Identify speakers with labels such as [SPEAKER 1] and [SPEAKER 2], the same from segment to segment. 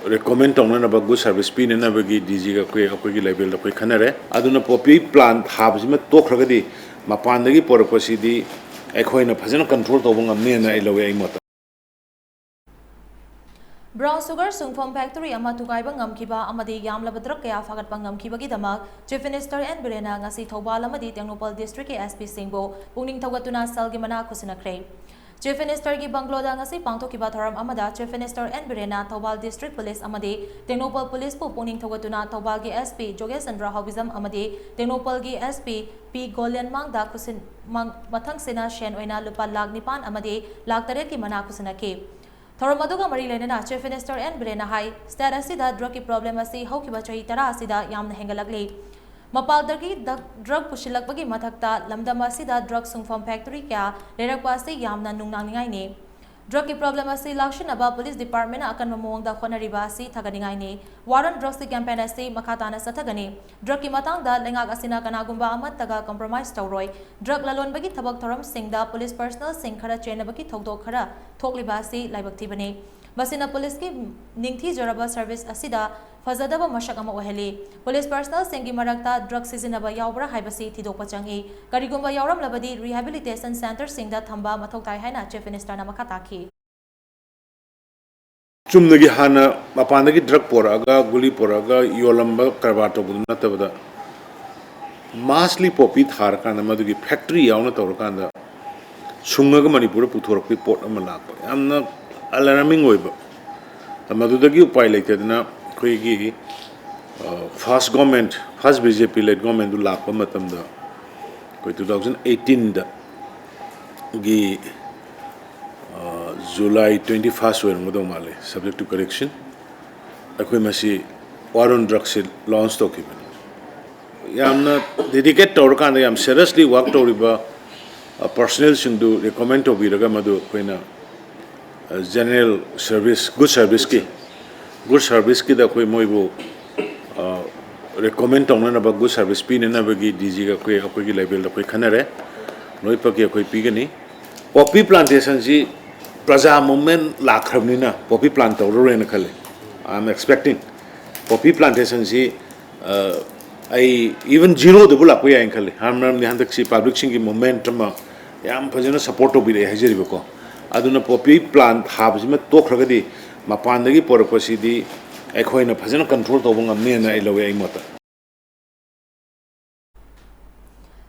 [SPEAKER 1] recommend tongna ba good service pin na ba gi DG ga ko gi level da ko khanare aduna popi plant habs ma to khraga di mapan da gi porposi di ekhoina phajana control to bangam ne na ilowe ai mata
[SPEAKER 2] Brown sugar sungfom factory ama tugaiba ngamkiba amadi yamlaba drug kaya fagatpa ngamkibagi damak Chief Minister N Birena ngasi Thobal amadi Tengnoupal District ke SP Singbo pungning thawgatuna salgi mana kusinakre Chief Minister gi Bangloda ngasi pangthokiba thoram amada Chief Minister N Birena Thobal District Police amadi Tengnoupal Police pu pungning thawgatuna Thobal gi SP Jogesandra Hobizam amadi Tengnoupal gi SP P Golian mangda kusin mathang sena shen oina lupa lag nipan amadi lag taret ki mana kusinake Thoromaduga Mari Lenana, Chief Minister N Birena Hai, Star Asida, drug problem asi, Hokiba Chay Tara Asida, Yam Hengalagli. Mapaldagi, drug Pushilak Bagi Matakta, Lamdama Sida, drug Sungfam Factory Kya, Lerakwasi Yamna Nungangaini. Drug problem asi, Lakshin Aba Police Department akan memuang da Khonariba si Taganingaini. Warren drugs campaign asi, Makatana Satagani. Drug Matang da Lengag Asina Kanagumba Amat Taga compromise Tauroy. Drug Lalon Bagi Tabak Thoram Singh da Police Personal Singh Khara Chena Bagi Thokdo Khara, Thoklibasi, Laibakti Basina Police ki Ningthi Jaraba Service Asida, Fazadaba Mashakama Oheli. Police Personal Singhi Marakta, Drug Seasonaba Yaubra Haibasi, Tido Pachangi. Karigumba Yauram Labadi Rehabilitation Center Singda Thamba Matoktai Haina, Chief Minister Namakataki.
[SPEAKER 1] chumnagi hana mapandagi drug poraga guli poraga yolamba karbato budna tabada massly popi thar kana madugi factory yauna tor kanda sungaga manipur puthorpi port amala amna alarming oiba madudagi upai leitedna koigi first government first BJP led government du lakpa matamda koi 2018 da gi July 21st when Mudo Male, subject to correction. Akwimasi war on drugs launch to keep. Yamna dedicate to Orkan, I am seriously worked over personnel to recommend to Biragamadu Quina general service, good service ki. Good service ki da koi moibo recommend on about good service pin and navigi DG Akwigi level the Koi Canare, Noipaki Koi Pigani. Poppy plantation ji Praja movement lakhrabnina poppy plant tawrorena khale I am expecting poppy plantation si I even zero the bula koya khale hamram ni handak si public singi movement ma yam phajana support obi re hajeri bako aduna poppy plant habs ma tokhragadi mapandagi porposi di ekhoina phajana control tobanga me na ilowe ai mata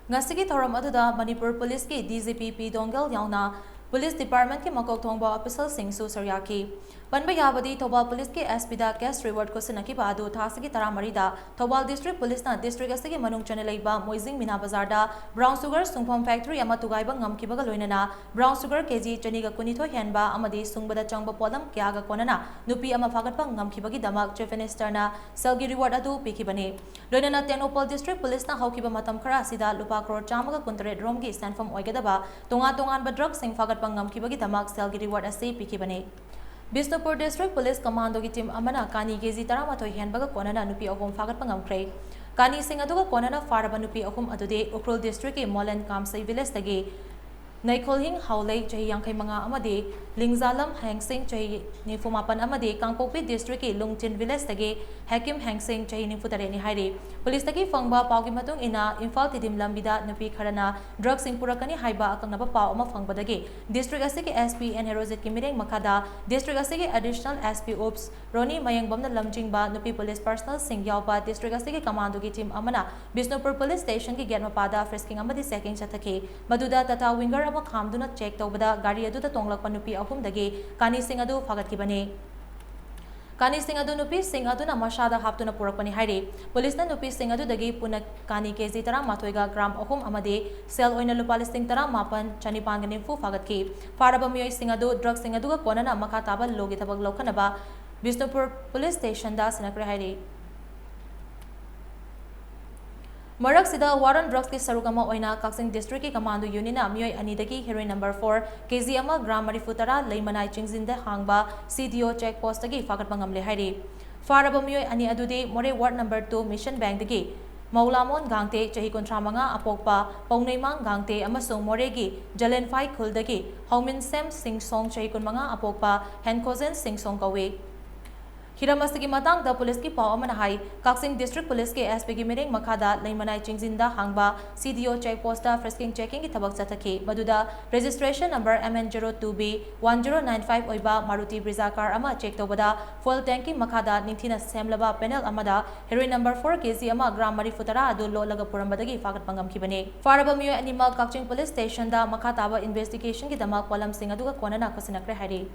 [SPEAKER 2] Ngasigi thoram aduda Manipur Police ki DGP P Dongal yauna Police Department ke makok thongba official Singh Su Saryaki Panba Yabadi Thobal Police ke SP da cash reward ko sinaki badu thasagi taramari da Thobal District Police na district asigi manung chanelaiba Moizing Mina Bazar da Brown Sugar Sungphom Factory ama tugaiba ngamkibaga loinana Brown Sugar kg chaniga kunitho henba amadi sungbada changba polam kya ga konana nupi ama fagatpa ngamkibagi damak Chief Minister na selgi reward adu pikibani loinana Tengnoupal District Police na haukiba matam khara sida lupa crore chamaga kuntare romgi stanfom oigadaba tongan ba drug sing fagat Ngamkibagi damak selgi reward ase pikibani Bisnupur District Police Commando ki team amana kani kg taramathoi henbaga konana nupi ahom fagat pangamkhre kani sing aduga konana faraba nupi ahom adude Ukrul District ki Molen Kamsai village tagi Naikolhing Haulei chahi yangkai manga amade Lingzalam Hangsing chahi nifumapan amade Kangpokpi District ki Lungtin village tagi Hakim Hangsing chahi nifutare ni haire Police tagi fangba paugi matung ina Imphal tidim lambida nupi kharana drugs purakani haiba akangnaba pau ama fangbadagi District asigi SP and Herozit ki mireng makada District asigi additional SP Ops Roni Mayangbamna lamjingba nupi police personal sing yawba District asigi commando ki team amana Bisnupur Police Station ki Germapada frisking amadi second chatake Maduda tata winger Khamduna check tawbada gari adu ta tonglakpa nupi ahum dagi kani sing adu fagatkibani kani sing adu nupi sing adu na mashada haptuna purakpani haire police na nupi sing adu dagi puna kani kg tara mathoiga gram ahum amade sel oina lupa listing tara mapan chanipan fu fagatki faraba miyoi sing adu drug sing adu ga konana makha taba logi tabag lokhanaba Bisnupur Police Station da sinakre haire Marak sida Warren drugs ki sarugama oina Kaksing District ki commando unit na miyoi anidagi heroin number 4 kg ama gram marifutara leimanai chingzinda hangba CDO checkpost tagi fagat pangamle haire faraba miyoi ani adude more ward number 2 mission bank dagi Maulamon gangte chahi kontramanga apokpa Paungneimang gangte amasung moregi Jalenfai khuldagi Hongmin Sem Sing Song chahi kunmanga apokpa Henkozen Sing Song kawe हिरम असगी मतंग द police की पाव अमना हाई Kakching district police के SP की मिरेंग मखादा लेमनाई चिंगजिंदा हांगबा CDO check post frisking checking की थबक चथकी मदुदा रजिस्ट्रेशन नंबर MN02B 1095 ओइबा मारुति ब्रिजा कार अमा चेक तौबदा फुल टैंकी मखादा निंथिना सेमलबा पैनल अमदा हेरोइन नंबर 4 केजी अमा ग्राम 34 अदु लोलगा पुरंबदगी फागत पंगमखिबने फारबा मियो एनिमल काक्चिंग पुलिस स्टेशन दा मखा ताबा इन्वेस्टिगेशन की दमा कॉलम सिंह अदुगा कोनना खसनक्रे हारी